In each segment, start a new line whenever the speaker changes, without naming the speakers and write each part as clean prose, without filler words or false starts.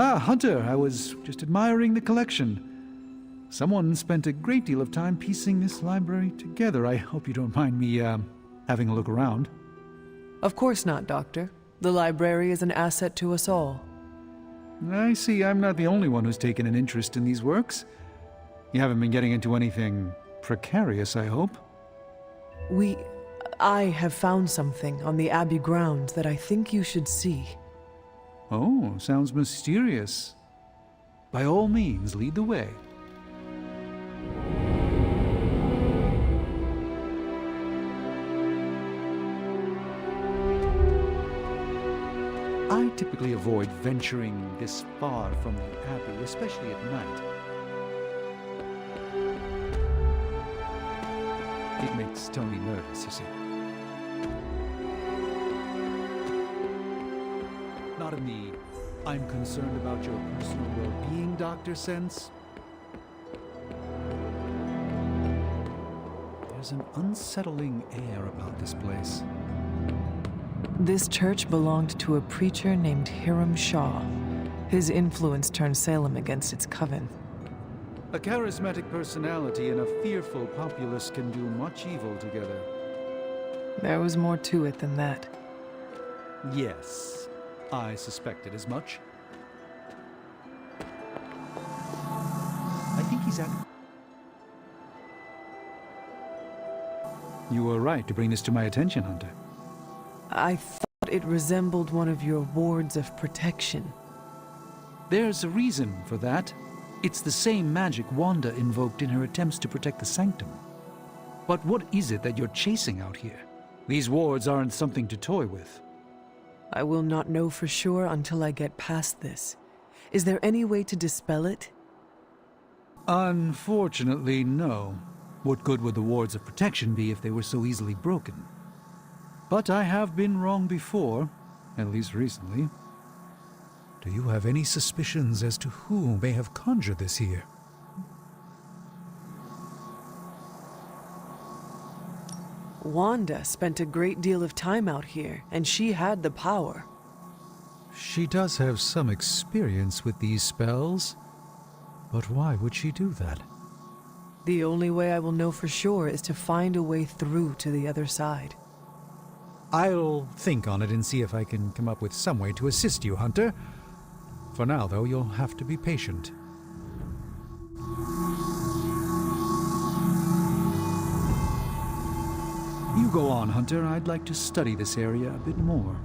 Ah, Hunter, I was just admiring the collection. Someone spent a great deal of time piecing this library together. I hope you don't mind me, having a look around.
Of course not, Doctor. The library is an asset to us all.
I see I'm not the only one who's taken an interest in these works. You haven't been getting into anything precarious, I hope?
I have found something on the Abbey grounds that I think you should see.
Oh, sounds mysterious. By all means, lead the way. I typically avoid venturing this far from the Abbey, especially at night. It makes Tony nervous, you see. Not in the "I'm concerned about your personal well-being" doctor sense. There's an unsettling air about this place.
This church belonged to a preacher named Hiram Shaw. His influence turned Salem against its coven.
A charismatic personality and a fearful populace can do much evil together.
There was more to it than that.
Yes, I suspected as much. I think he's at... You were right to bring this to my attention, Hunter.
I thought it resembled one of your wards of protection.
There's a reason for that. It's the same magic Wanda invoked in her attempts to protect the Sanctum. But what is it that you're chasing out here? These wards aren't something to toy with.
I will not know for sure until I get past this. Is there any way to dispel it?
Unfortunately, no. What good would the wards of protection be if they were so easily broken? But I have been wrong before, at least recently. Do you have any suspicions as to who may have conjured this here?
Wanda spent a great deal of time out here, and she had the power.
She does have some experience with these spells, but why would she do that?
The only way I will know for sure is to find a way through to the other side.
I'll think on it and see if I can come up with some way to assist you, Hunter. For now, though, you'll have to be patient. You go on, Hunter. I'd like to study this area a bit more.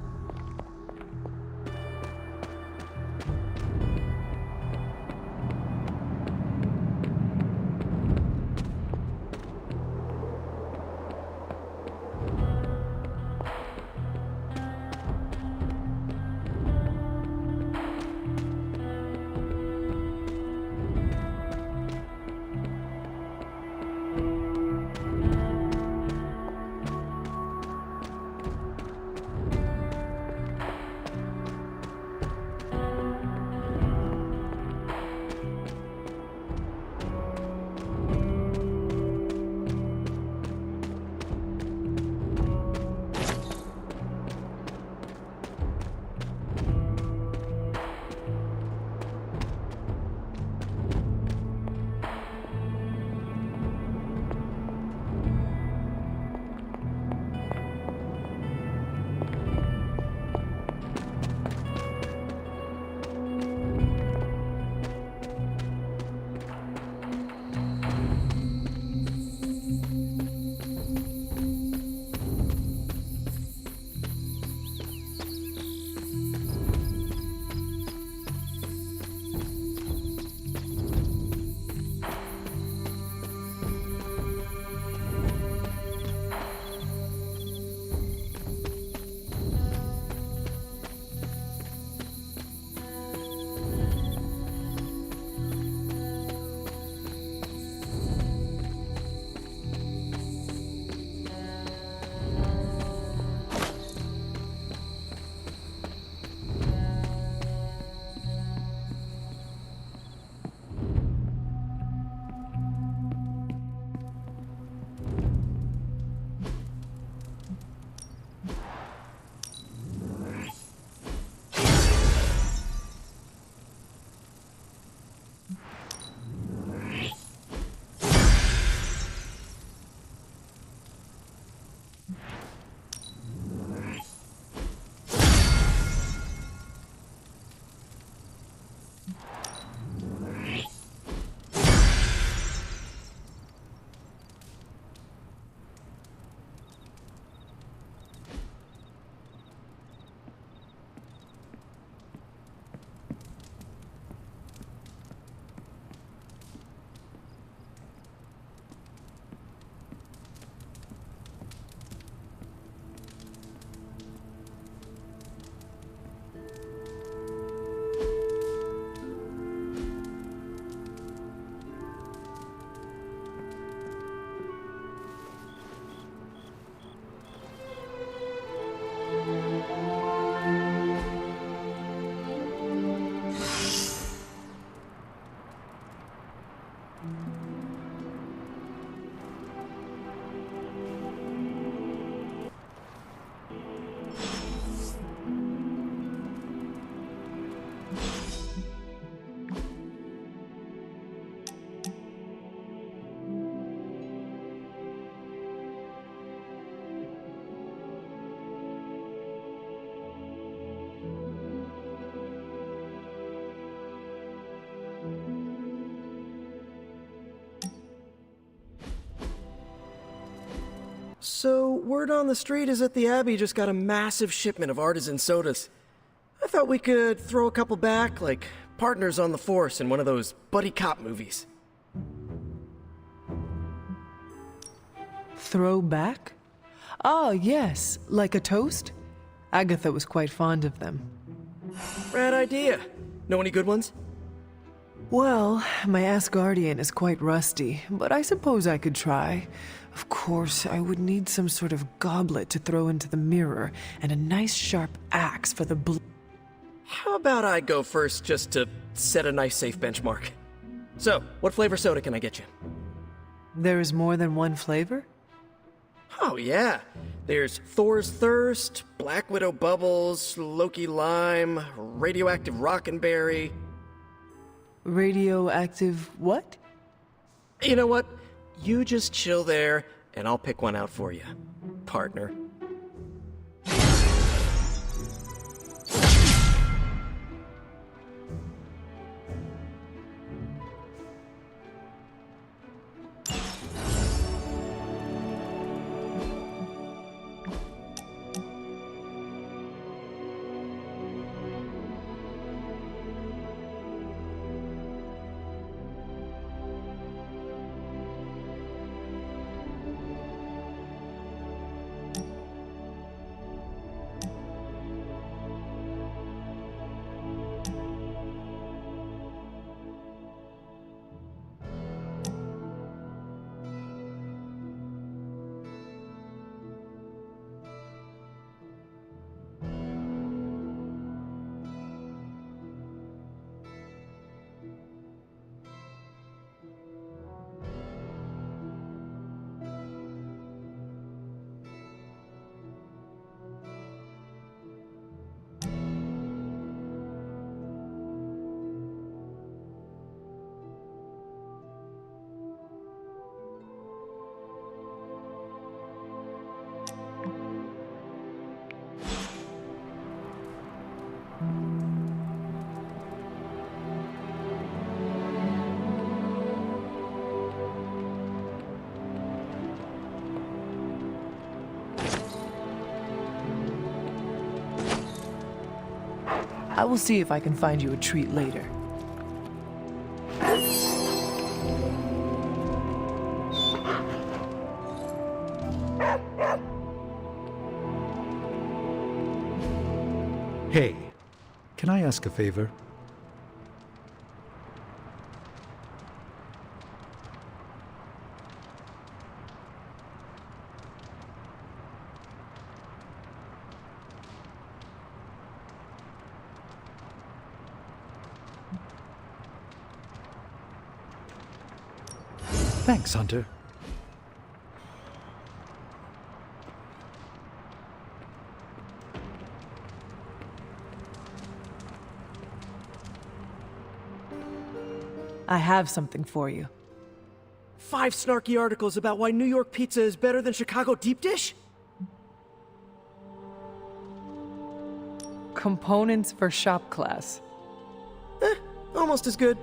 So, word on the street is that the Abbey just got a massive shipment of artisan sodas. I thought we could throw a couple back, like partners on the force in one of those buddy cop movies.
Throw back? Ah, yes, like a toast? Agatha was quite fond of them.
Rad idea. Know any good ones?
Well, my Asgardian is quite rusty, but I suppose I could try. Of course, I would need some sort of goblet to throw into the mirror, and a nice sharp axe for the
How about I go first just to set a nice safe benchmark? So, what flavor soda can I get you?
There is more than one flavor?
Oh yeah. There's Thor's Thirst, Black Widow Bubbles, Loki Lime, Radioactive Rockenberry.
Radioactive what?
You know what? You just chill there, and I'll pick one out for you, partner.
I will see if I can find you a treat later.
Hey, can I ask a favor? Thanks, Hunter.
I have something for you.
5 snarky articles about why New York pizza is better than Chicago deep dish?
Components for shop class.
Almost as good.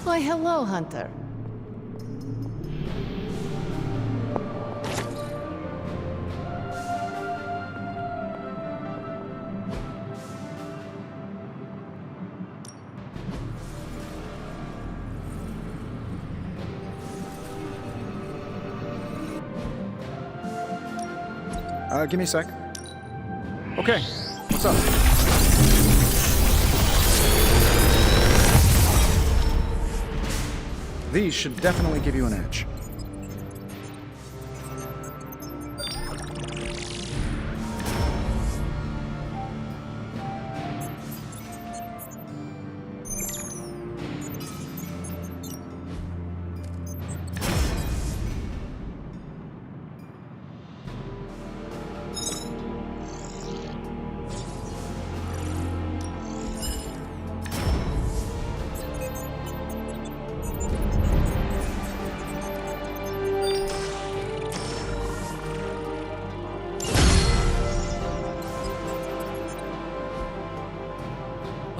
Why, hello, Hunter.
Give me a sec. Okay, what's up? These should definitely give you an edge.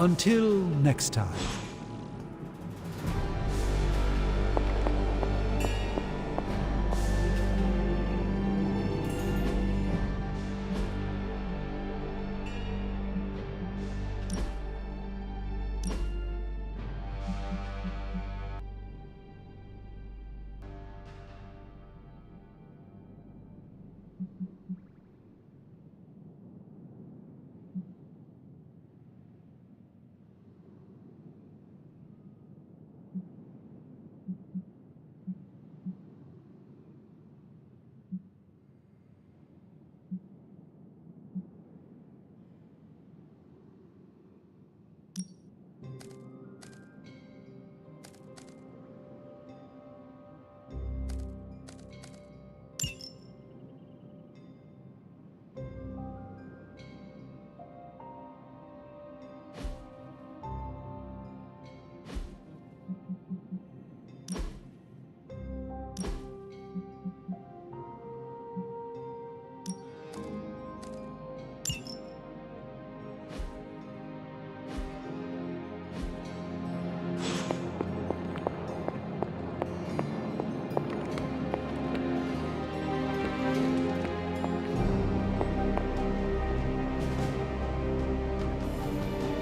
Until next time.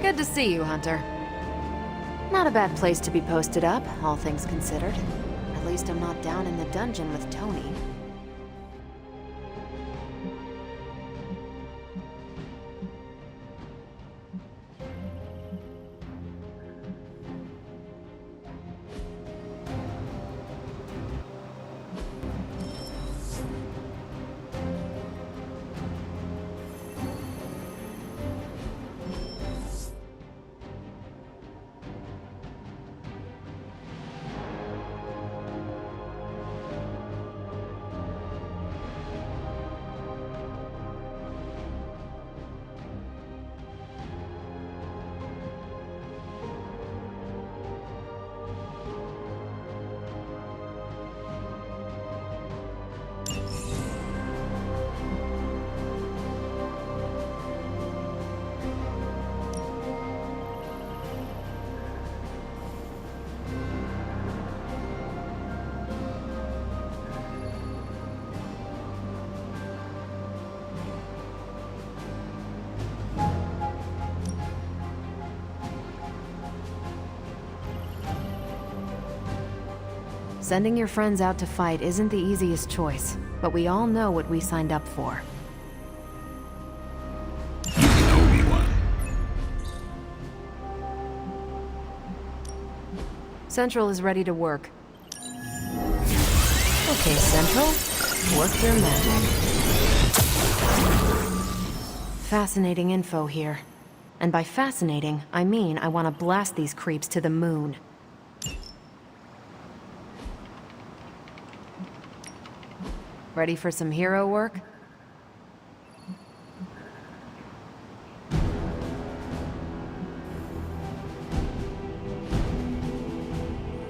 Good to see you, Hunter. Not a bad place to be posted up, all things considered. At least I'm not down in the dungeon with Tony. Sending your friends out to fight isn't the easiest choice, but we all know what we signed up for.
You can owe me one.
Central is ready to work. Okay, Central, work your magic. Fascinating info here. And by fascinating, I mean I want to blast these creeps to the moon. Ready for some hero work?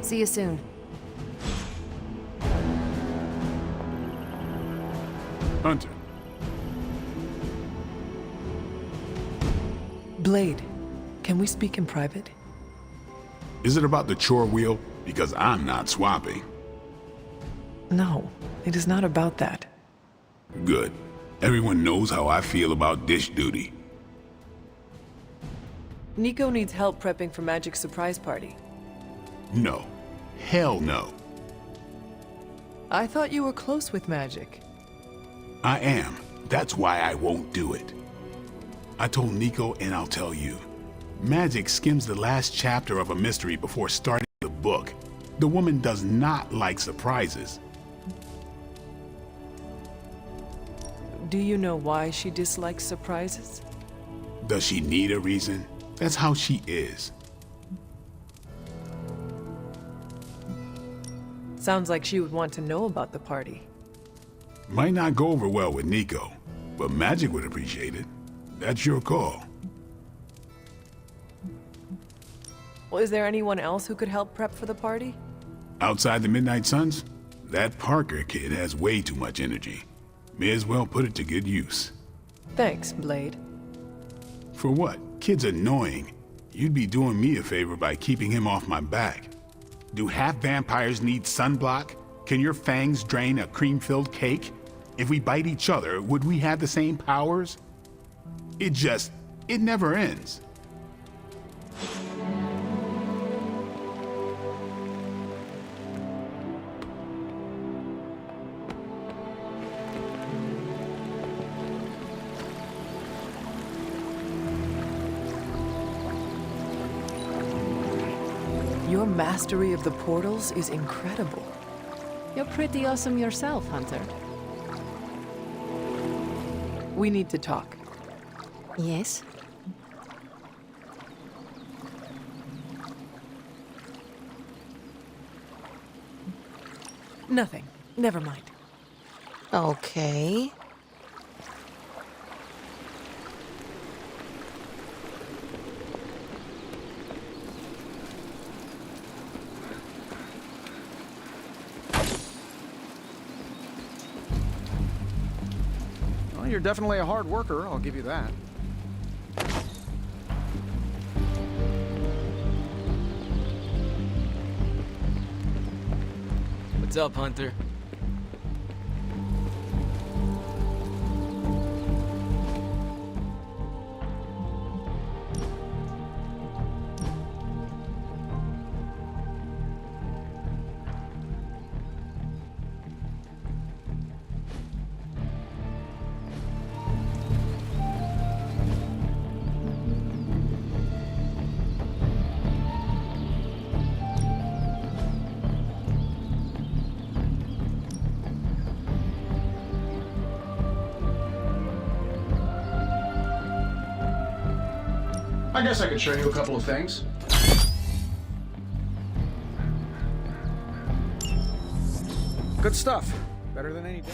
See you soon.
Hunter.
Blade, can we speak in private?
Is it about the chore wheel? Because I'm not swapping.
No, it is not about that.
Good. Everyone knows how I feel about dish duty.
Nico needs help prepping for Magic's surprise party.
No. Hell no.
I thought you were close with Magic.
I am. That's why I won't do it. I told Nico, and I'll tell you. Magic skims the last chapter of a mystery before starting the book. The woman does not like surprises.
Do you know why she dislikes surprises?
Does she need a reason? That's how she is.
Sounds like she would want to know about the party.
Might not go over well with Nico, but Magic would appreciate it. That's your call.
Well, is there anyone else who could help prep for the party?
Outside the Midnight Suns, that Parker kid has way too much energy. May as well put it to good use.
Thanks, Blade.
For what? Kid's annoying. You'd be doing me a favor by keeping him off my back. Do half vampires need sunblock? Can your fangs drain a cream-filled cake? If we bite each other, would we have the same powers? It never ends.
Your mastery of the portals is incredible.
You're pretty awesome yourself, Hunter.
We need to talk.
Yes?
Nothing. Never mind.
Okay.
Well, you're definitely a hard worker, I'll give you that.
What's up, Hunter?
I guess I could show you a couple of things. Good stuff. Better than any damage.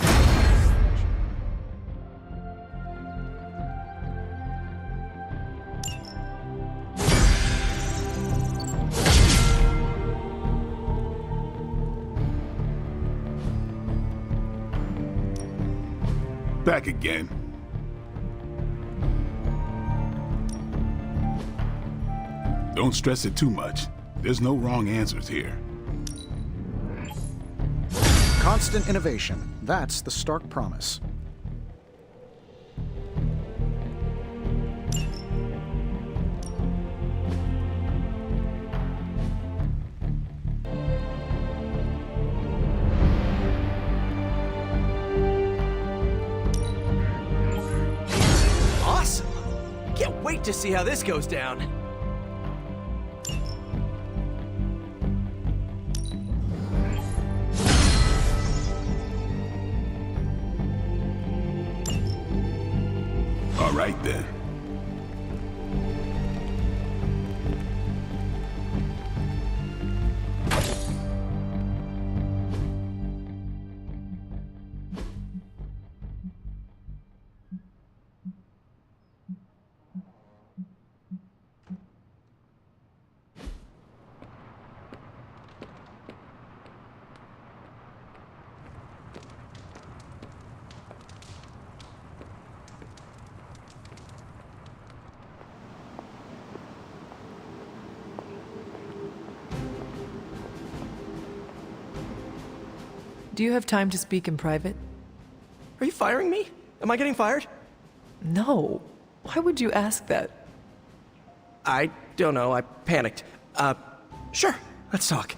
Back again. Don't stress it too much. There's no wrong answers here.
Constant innovation. That's the Stark promise.
Awesome! Can't wait to see how this goes down.
All right then.
Do you have time to speak in private?
Are you firing me? Am I getting fired?
No. Why would you ask that?
I don't know. I panicked. Sure. Let's talk.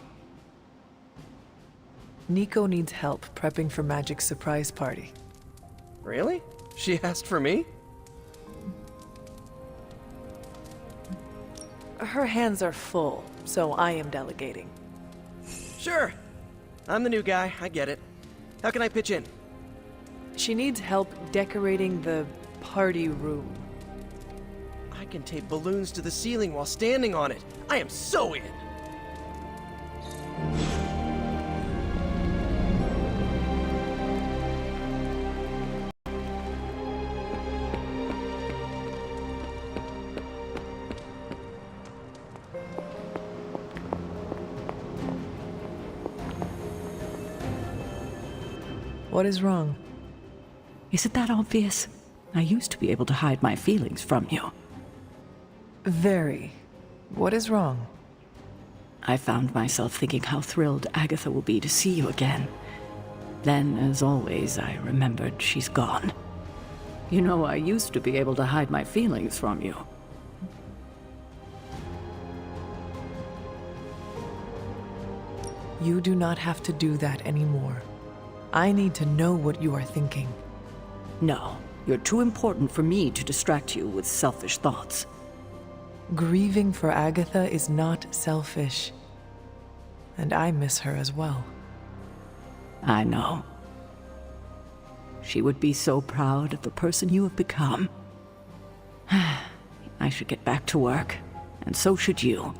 Nico needs help prepping for Magic's surprise party.
Really? She asked for me?
Her hands are full, so I am delegating.
Sure. I'm the new guy. I get it. How can I pitch in?
She needs help decorating the party room.
I can tape balloons to the ceiling while standing on it. I am so in.
What is wrong?
Is it that obvious? I used to be able to hide my feelings from you.
Very. What is wrong?
I found myself thinking how thrilled Agatha will be to see you again. Then, as always, I remembered she's gone. You know, I used to be able to hide my feelings from you.
You do not have to do that anymore. I need to know what you are thinking.
No, you're too important for me to distract you with selfish thoughts.
Grieving for Agatha is not selfish. And I miss her as well.
I know. She would be so proud of the person you have become. I should get back to work, and so should you.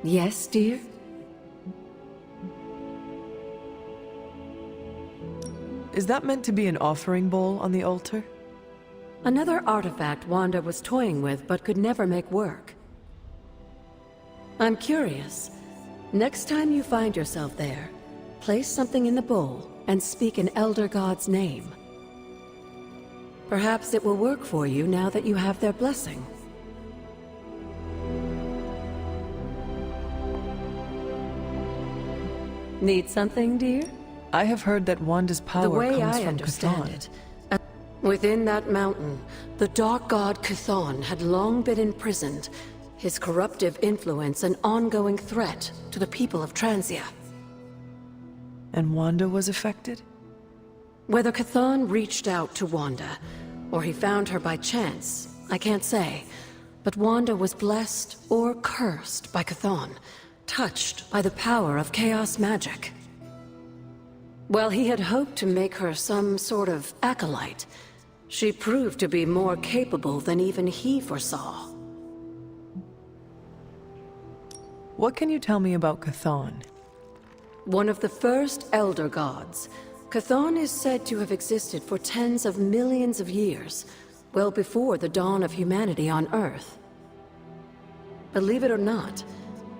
Yes, dear?
Is that meant to be an offering bowl on the altar?
Another artifact Wanda was toying with but could never make work. I'm curious. Next time you find yourself there, place something in the bowl and speak an Elder God's name. Perhaps it will work for you now that you have their blessing. Need something, dear?
I have heard that Wanda's power
The way
comes
I
from
understand
Chthon.
it, within that mountain, the dark god Chthon had long been imprisoned, his corruptive influence an ongoing threat to the people of Transia.
And Wanda was affected?
Whether Chthon reached out to Wanda, or he found her by chance, I can't say. But Wanda was blessed or cursed by Chthon, touched by the power of chaos magic. While he had hoped to make her some sort of acolyte, she proved to be more capable than even he foresaw.
What can you tell me about Chthon?
One of the first Elder Gods, Chthon is said to have existed for tens of millions of years, well before the dawn of humanity on Earth. Believe it or not,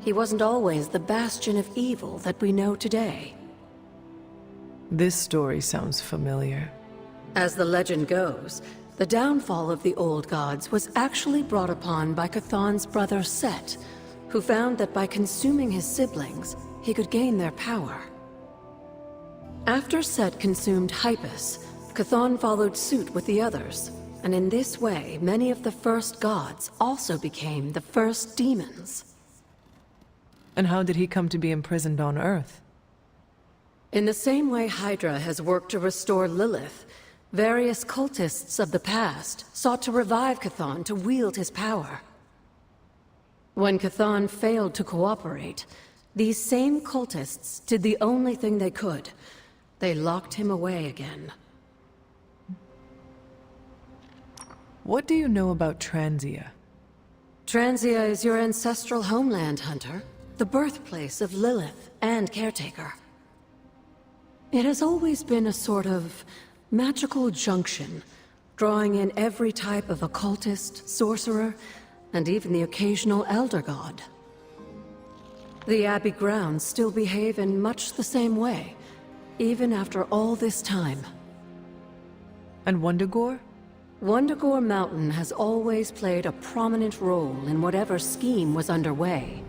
he wasn't always the bastion of evil that we know today.
This story sounds familiar.
As the legend goes, the downfall of the old gods was actually brought upon by Chthon's brother Set, who found that by consuming his siblings, he could gain their power. After Set consumed Hypus, Chthon followed suit with the others, and in this way, many of the first gods also became the first demons.
And how did he come to be imprisoned on Earth?
In the same way Hydra has worked to restore Lilith, various cultists of the past sought to revive Chthon to wield his power. When Chthon failed to cooperate, these same cultists did the only thing they could. They locked him away again.
What do you know about Transia?
Transia is your ancestral homeland, Hunter. The birthplace of Lilith and Caretaker. It has always been a sort of magical junction, drawing in every type of occultist, sorcerer, and even the occasional Elder God. The Abbey grounds still behave in much the same way, even after all this time.
And Wundagore?
Wundagore Mountain has always played a prominent role in whatever scheme was underway.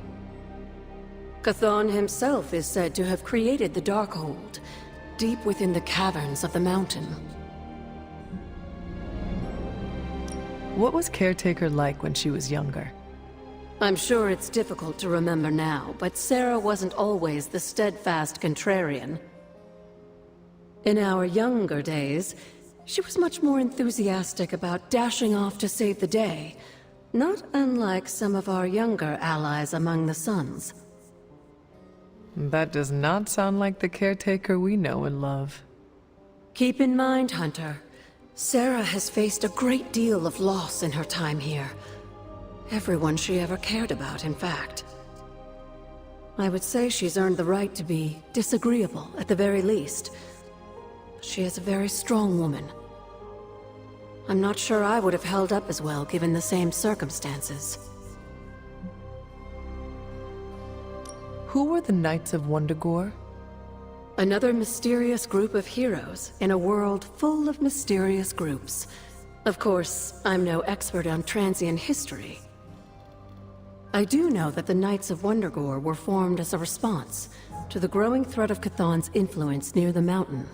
Chthon himself is said to have created the Darkhold, deep within the caverns of the mountain.
What was Caretaker like when she was younger?
I'm sure it's difficult to remember now, but Sarah wasn't always the steadfast contrarian. In our younger days, she was much more enthusiastic about dashing off to save the day, not unlike some of our younger allies among the Suns.
That does not sound like the Caretaker we know and love.
Keep in mind, Hunter, Sarah has faced a great deal of loss in her time here. Everyone she ever cared about, in fact. I would say she's earned the right to be disagreeable, at the very least. She is a very strong woman. I'm not sure I would have held up as well given the same circumstances.
Who were the Knights of Wundagore?
Another mysterious group of heroes in a world full of mysterious groups. Of course, I'm no expert on Transian history. I do know that the Knights of Wundagore were formed as a response to the growing threat of Chthon's influence near the mountain.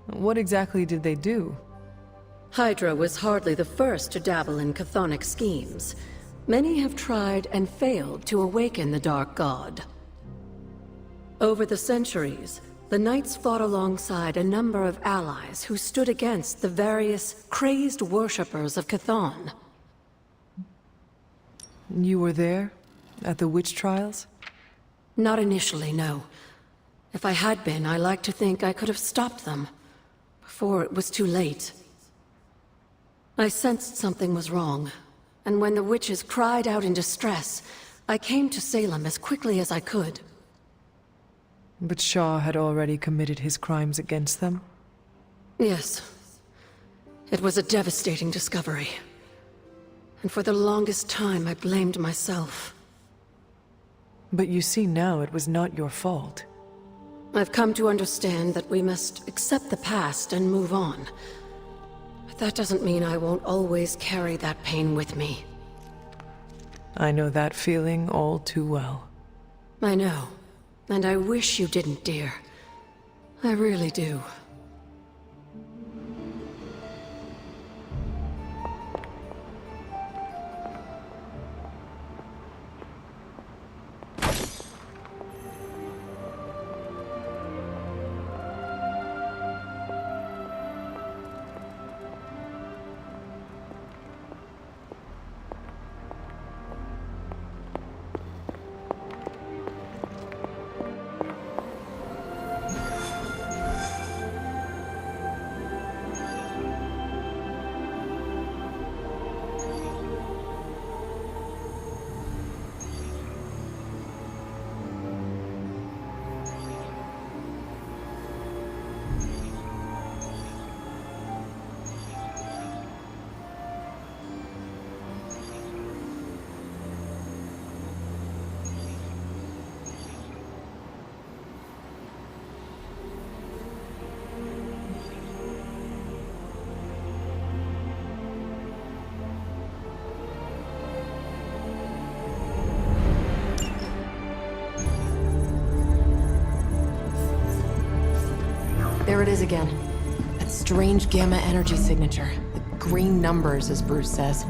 What exactly did they do?
Hydra was hardly the first to dabble in chthonic schemes. Many have tried and failed to awaken the Dark God. Over the centuries, the Knights fought alongside a number of allies who stood against the various crazed worshippers of Chthon.
You were there? At the witch trials?
Not initially, no. If I had been, I like to think I could have stopped them. Before it was too late. I sensed something was wrong, and when the witches cried out in distress, I came to Salem as quickly as I could.
But Shaw had already committed his crimes against them?
Yes. It was a devastating discovery. And for the longest time, I blamed myself.
But you see now it was not your fault.
I've come to understand that we must accept the past and move on. But that doesn't mean I won't always carry that pain with me.
I know that feeling all too well.
I know. And I wish you didn't, dear. I really do.
There it is again. That strange gamma energy signature. The green numbers, as Bruce says.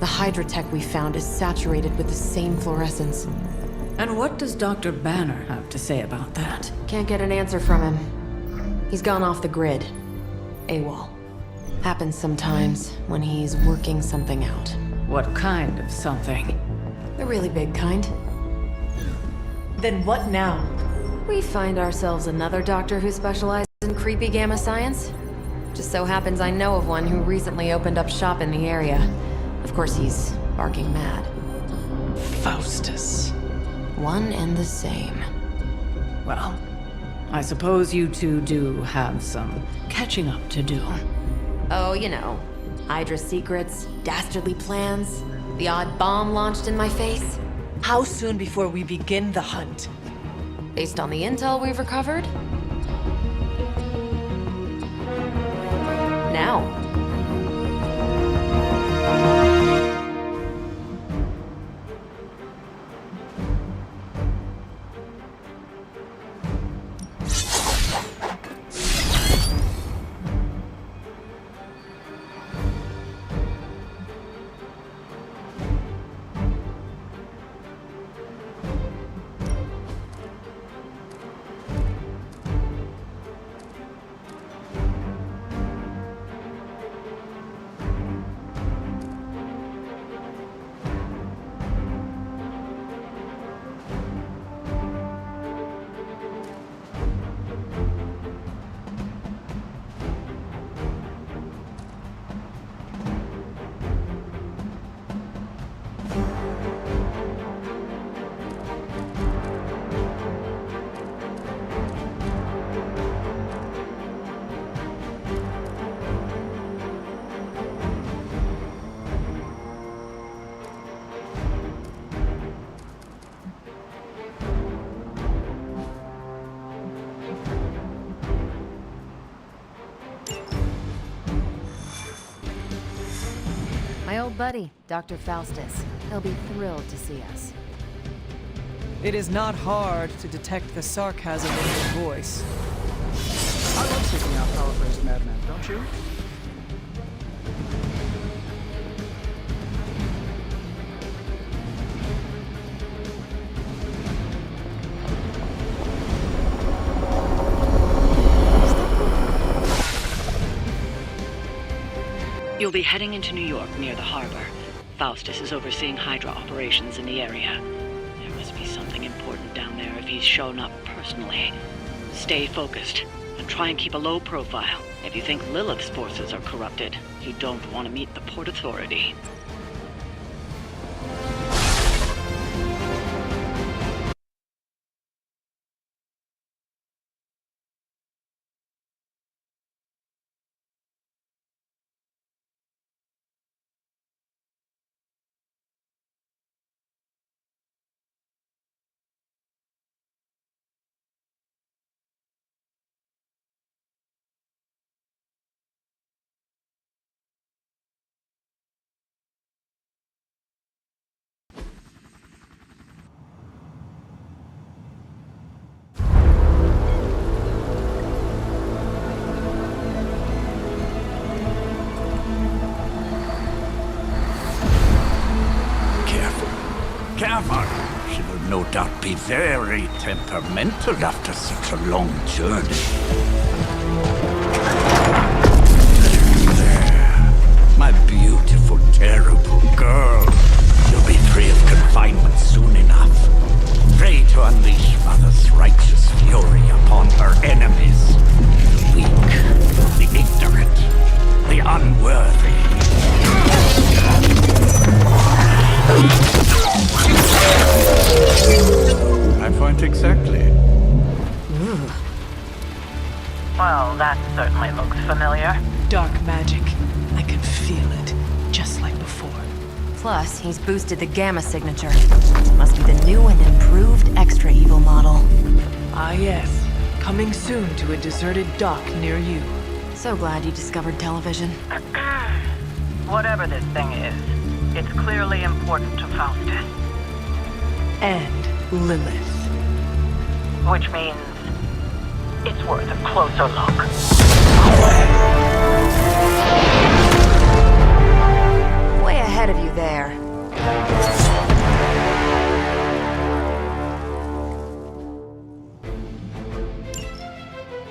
The Hydra tech we found is saturated with the same fluorescence.
And what does Dr. Banner have to say about that?
Can't get an answer from him. He's gone off the grid. AWOL. Happens sometimes when he's working something out.
What kind of something?
The really big kind.
Then what now?
We find ourselves another doctor who specializes in creepy gamma science. Just so happens I know of one who recently opened up shop in the area. Of course, he's barking mad.
Faustus.
One and the same.
Well, I suppose you two do have some catching up to do.
Oh, you know. Hydra secrets, dastardly plans, the odd bomb launched in my face.
How soon before we begin the hunt?
Based on the intel we've recovered? Now.
buddy, Dr. Faustus. He'll be thrilled to see us.
It is not hard to detect the sarcasm in your voice.
I love seeking out power-crazed madmen, don't you?
You'll be heading into New York near the harbor. Faustus is overseeing Hydra operations in the area. There must be something important down there if he's shown up personally. Stay focused and try and keep a low profile. If you think Lilith's forces are corrupted, you don't want to meet the Port Authority.
Careful. She will no doubt be very temperamental after such a long journey. There. My beautiful, terrible girl. You'll be free of confinement soon enough. Free to unleash Mother's righteous fury upon her enemies. The weak, the ignorant, the unworthy. My point exactly.
Well, that certainly looks familiar.
Dark magic. I can feel it, just like before.
Plus, he's boosted the Gamma signature. Must be the new and improved Extra Evil model.
Ah yes, coming soon to a deserted dock near you.
So glad you discovered television.
Whatever this thing is, it's clearly important to Faustus.
And Lilith.
Which means it's worth a closer look.
Way ahead of you there.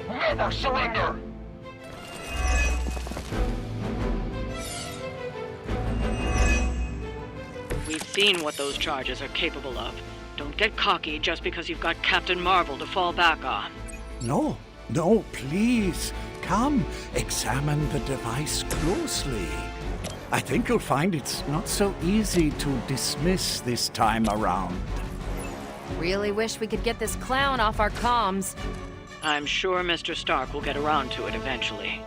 Never surrender!
We've seen what those charges are capable of. Don't get cocky just because you've got Captain Marvel to fall back on.
No, please. Come, examine the device closely. I think you'll find it's not so easy to dismiss this time around.
Really wish we could get this clown off our comms.
I'm sure Mr. Stark will get around to it eventually.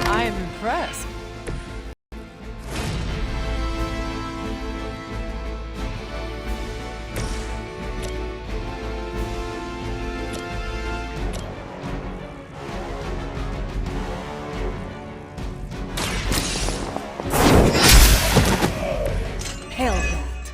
I am impressed. Hell that.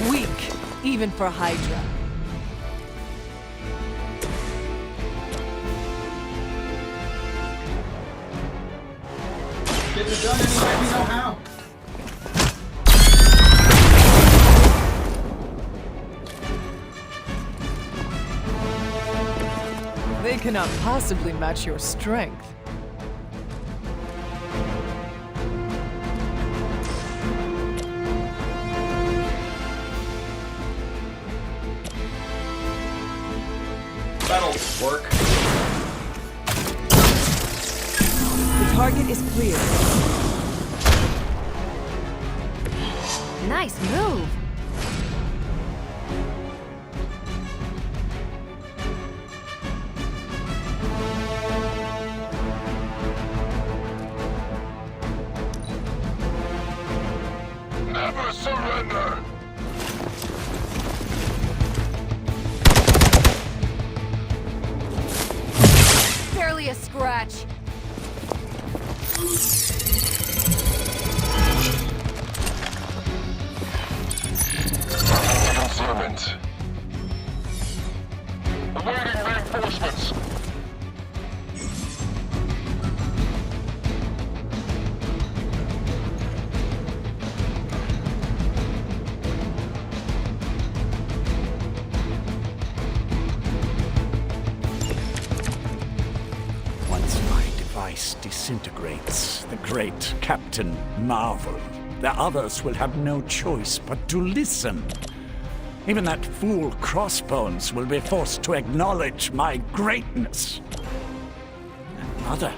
Weak, even for Hydra.
Get it done anyway, we know how.
They cannot possibly match your strength.
That'll work.
The target is clear.
Nice move.
surrender!
Barely a scratch.
Concealment. Awaiting reinforcements.
Once my device disintegrates, the great Captain Marvel, the others will have no choice but to listen. Even that fool Crossbones will be forced to acknowledge my greatness. And Mother...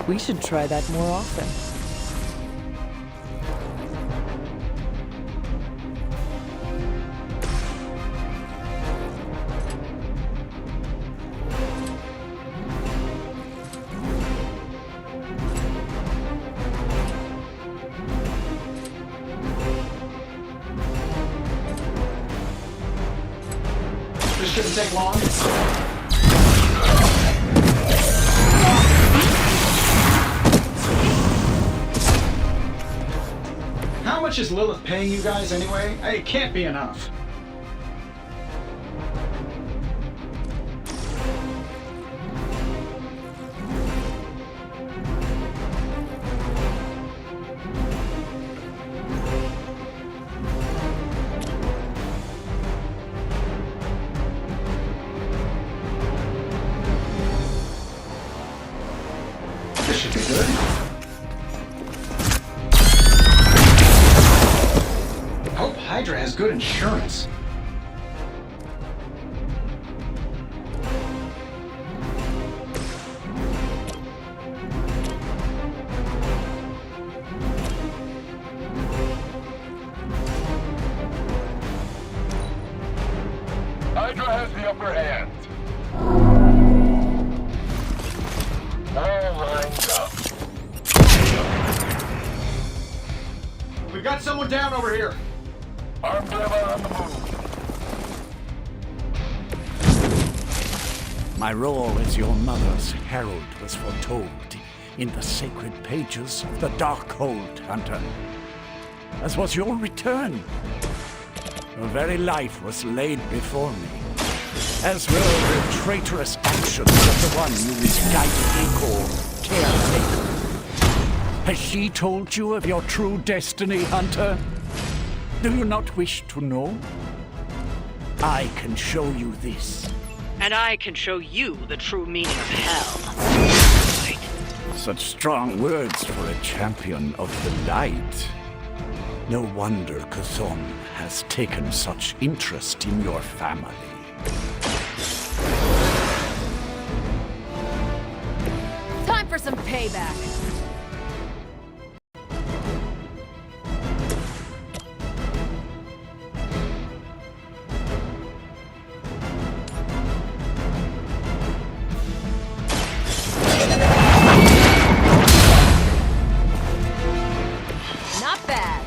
We should try that more often.
This shouldn't take long. How much is Lilith paying you guys anyway? It can't be enough. This should be good. Hope Hydra has good insurance.
Hydra has the upper hand. All lined up.
We've got someone down over here.
Armed Gamma on the move.
My role as your mother's herald was foretold in the sacred pages of the Darkhold, Hunter. As was your return. Your very life was laid before me, as were the traitorous actions of the one you misguidedly call Caretaker. Has she told you of your true destiny, Hunter? Do you not wish to know? I can show you this.
And I can show you the true meaning of hell.
Such strong words for a champion of the light. No wonder Chthon has taken such interest in your family.
Time for some payback. Not bad.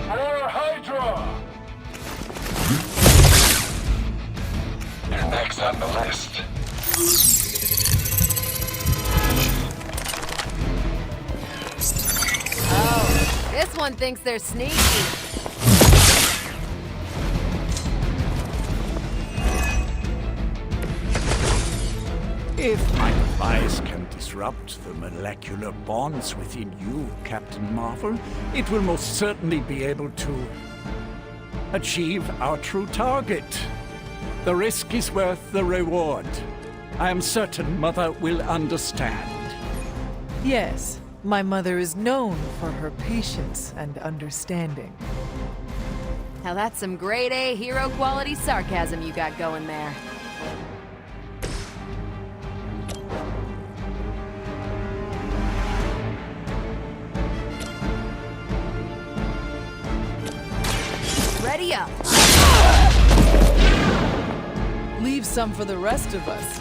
For Hydra! You're next on the list.
Oh, this one thinks they're sneaky.
If my device can disrupt the molecular bonds within you, Captain Marvel, it will most certainly be able to achieve our true target. The risk is worth the reward. I am certain Mother will understand.
Yes, my mother is known for her patience and understanding.
Now that's some grade A hero quality sarcasm you got going there. Ready up.
Leave some for the rest of us.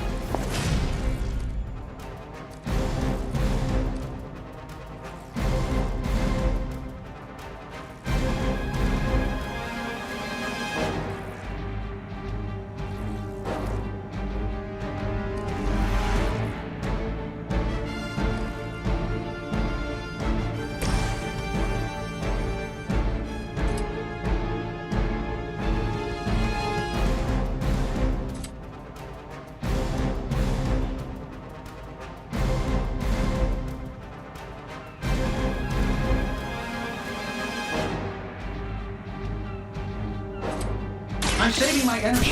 I'm saving my energy.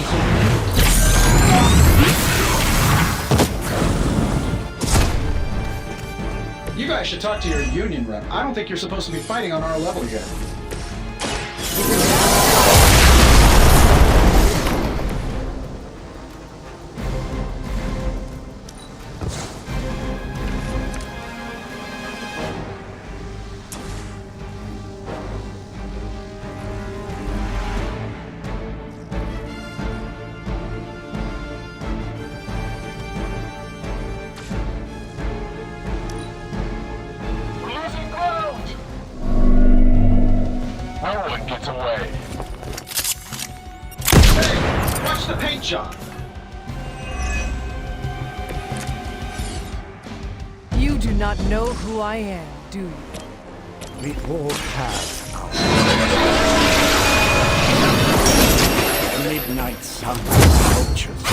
You guys should talk to your union rep. I don't think you're supposed to be fighting on our level here. The paint job.
You do not know who I am, do you?
We all have our midnight sun approaches,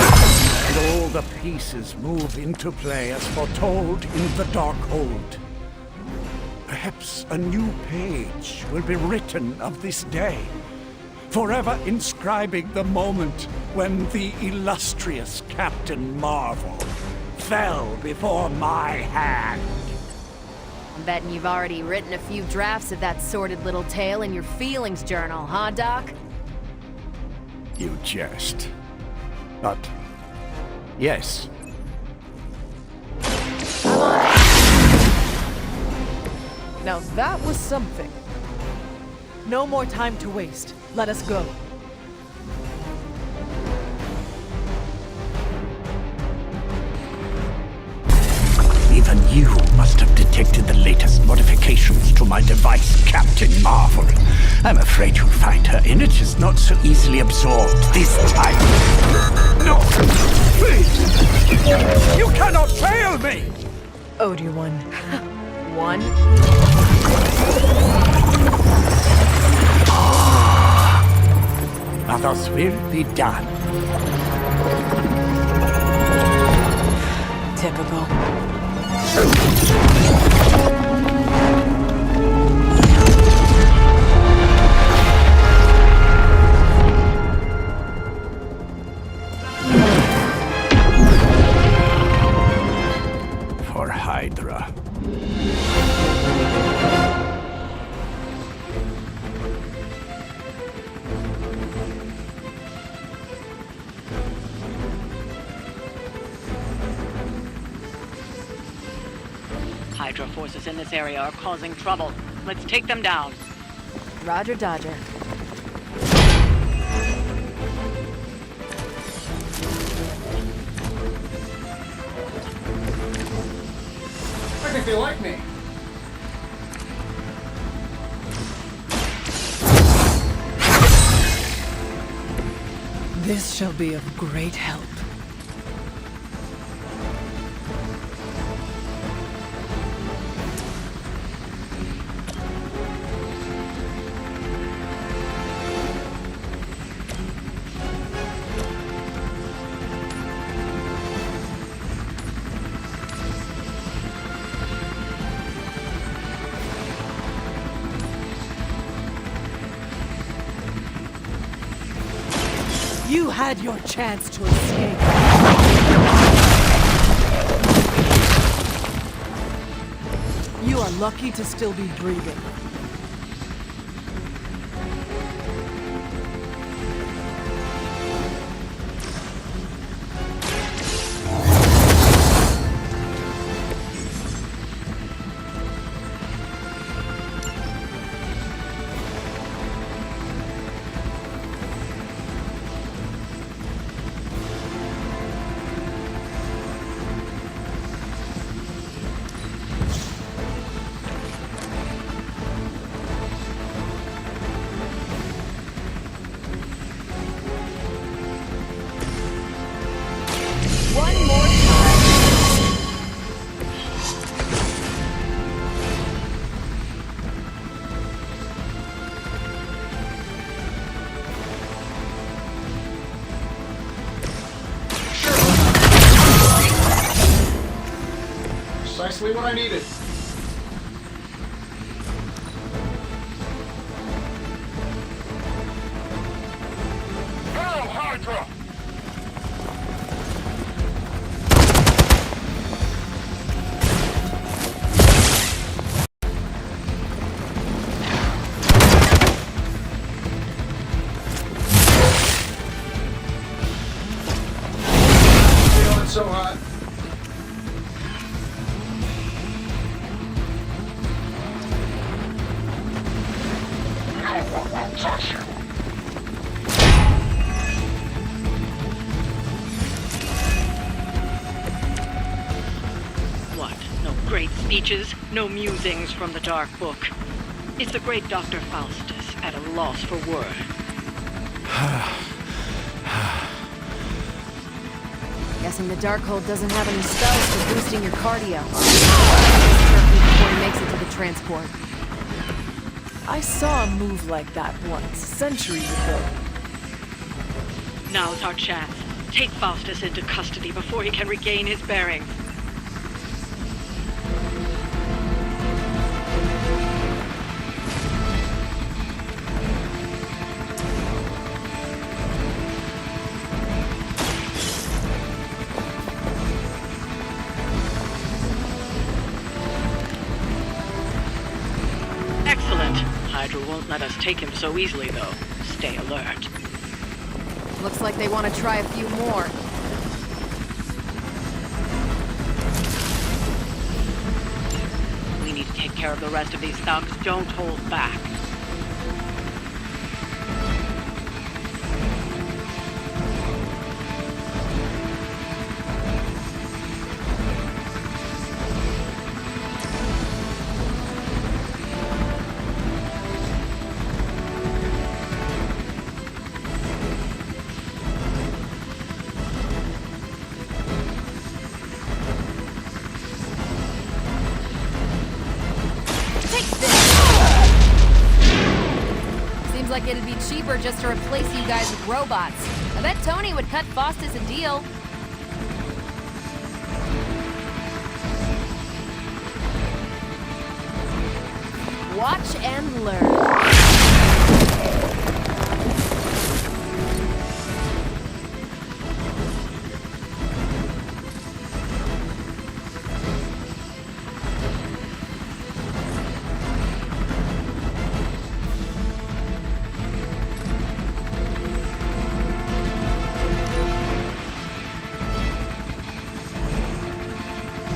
and all the pieces move into play as foretold in the Darkhold. Perhaps a new page will be written of this day, forever inscribing the moment when the illustrious Captain Marvel fell before my hand.
I'm betting you've already written a few drafts of that sordid little tale in your feelings journal, huh, Doc?
You jest. But yes.
Now that was something. No more time to waste. Let us go.
Even you must have detected the latest modifications to my device, Captain Marvel. I'm afraid you'll find her images not so easily absorbed this time. No! Please! You cannot fail me!
Obi-Wan. One.
Others will be done.
Typical.
For Hydra.
Hydra forces in this area are causing trouble. Let's take them down.
Roger, Dodger.
I think they like me.
This shall be of great help. You had your chance to escape. You are lucky to still be breathing.
one more time.
Precisely what I needed.
Hail Hydra!
Feeling so hot.
No one will touch you.
What? No great speeches? No musings from the Dark Book? Is the great Dr. Faustus at a loss for words?
Guessing the Darkhold doesn't have any spells for boosting your cardio. Before he makes it to the transport.
I saw a move like that once, centuries ago.
Now's our chance. Take Faustus into custody before he can regain his bearings. Excellent. Hydra won't let us take him so easily, though. Stay alert.
Looks like they want to try a few more.
We need to take care of the rest of these thugs. Don't hold back.
Seems like it'd be cheaper just to replace you guys with robots. I bet Tony would cut Faustus a deal. Watch and learn.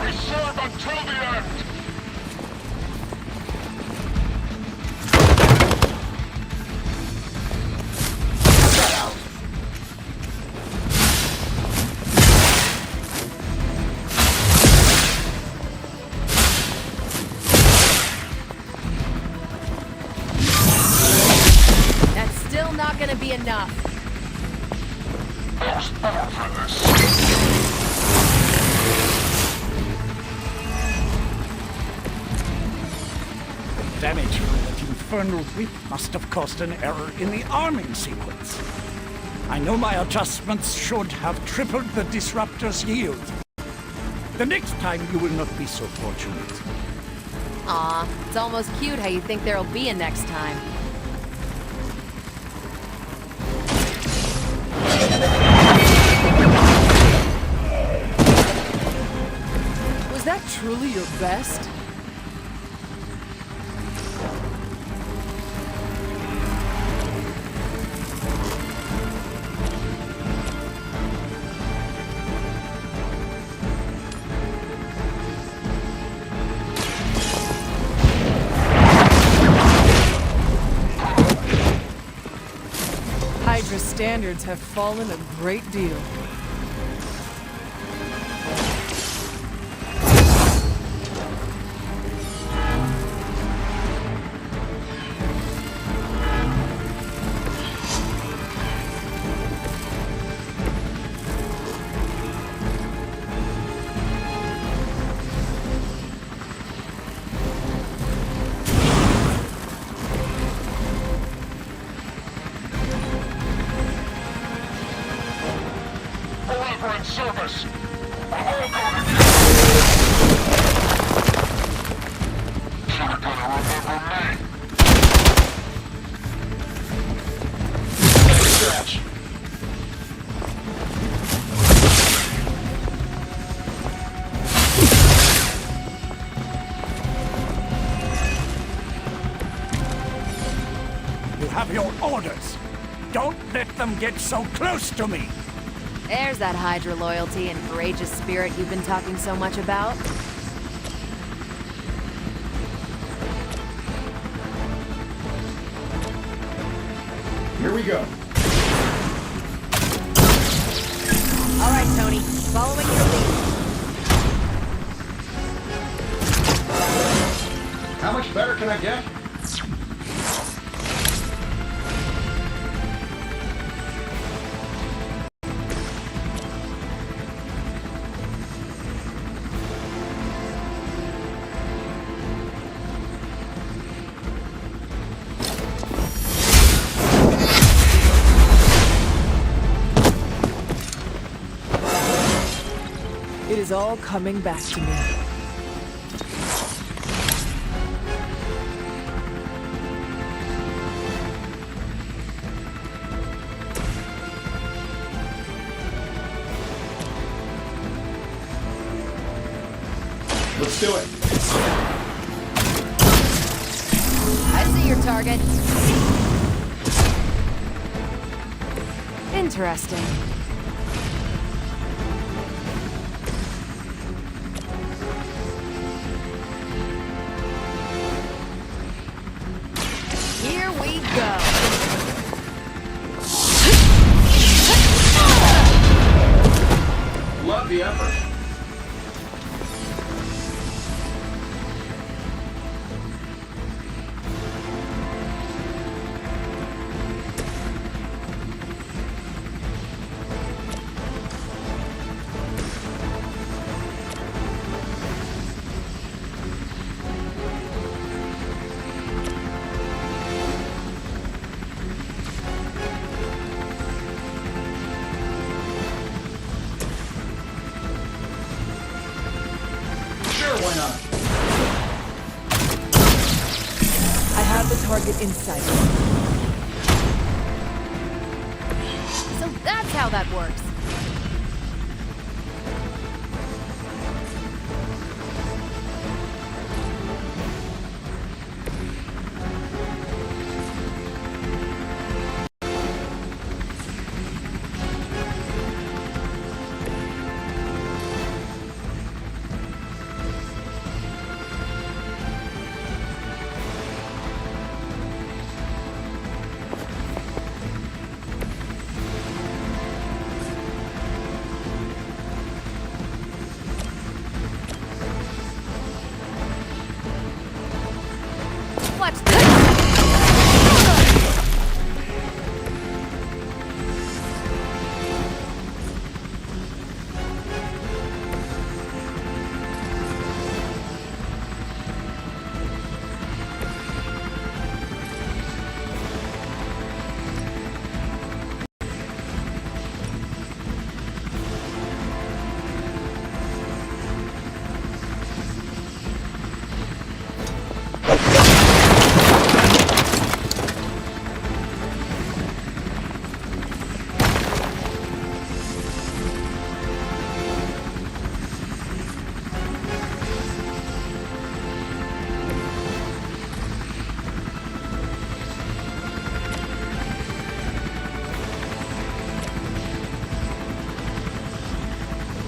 We serve until the end!
That's still not gonna be enough.
There's more for this.
Damage from that infernal whip must have caused an error in the arming sequence. I know my adjustments should have tripled the disruptor's yield. The next time you will not be so fortunate.
Aw, it's almost cute how you think there'll be a next time.
Was that truly your best? Hydra's standards have fallen a great deal.
delivering service. A whole lot You're gonna remember me.
Hey, Stretch.
You have your orders. Don't let them get so close to me.
There's that Hydra loyalty and courageous spirit you've been talking so much about.
Here we go.
All right, Tony. Following your lead.
How much better can I get?
It is all coming back to me.
Let's do it.
I see your target. Interesting. Here we go.
Love the effort. Sure, why not?
I have the target in sight.
So that's how that works. Watch this!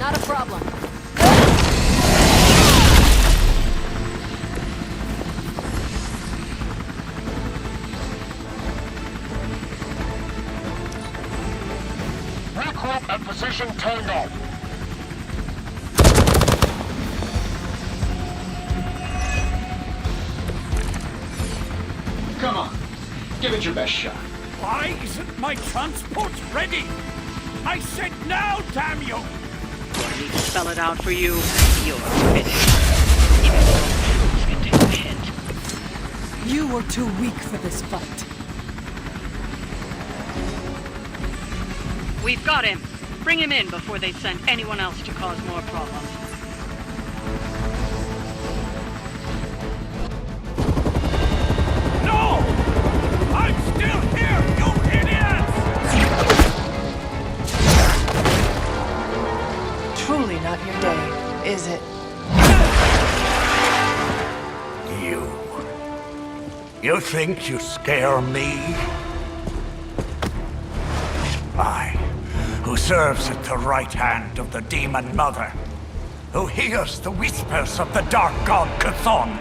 Not a problem.
Regroup at position Tango.
Come on. Give it your best shot.
Why isn't my transport ready? I said now, damn you!
Do I need to spell it out for you? You're finished. Even your troops can take a hint.
You were too weak for this fight.
We've got him. Bring him in before they send anyone else to cause more problems.
No! I'm still here, you idiots!
Truly not your day, is it?
You think you scare me? I, who serves at the right hand of the Demon Mother, who hears the whispers of the Dark God Chthon,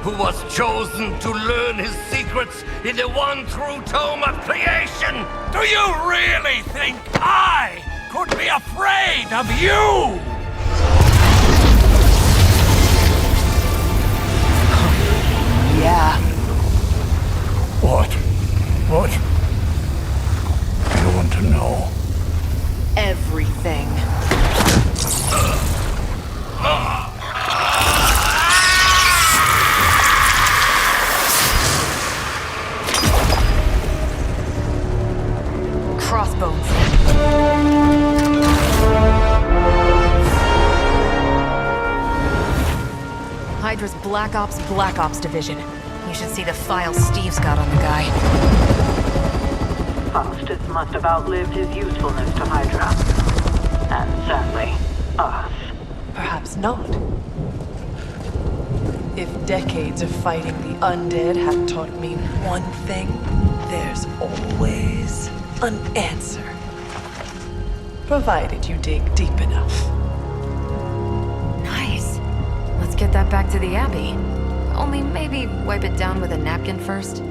who was chosen to learn his secrets in the one true tome of creation. Do you really think I could be afraid of you?
Yeah.
What? You want to know?
Everything.
Crossbones. Hydra's Black Ops Division. You should see the files Steve's got on the guy.
Faustus must have outlived his usefulness to Hydra. And sadly, us.
Perhaps not. If decades of fighting the undead have taught me one thing, there's always an answer. Provided you dig deep enough.
Nice. Let's get that back to the Abbey. Only maybe wipe it down with a napkin first.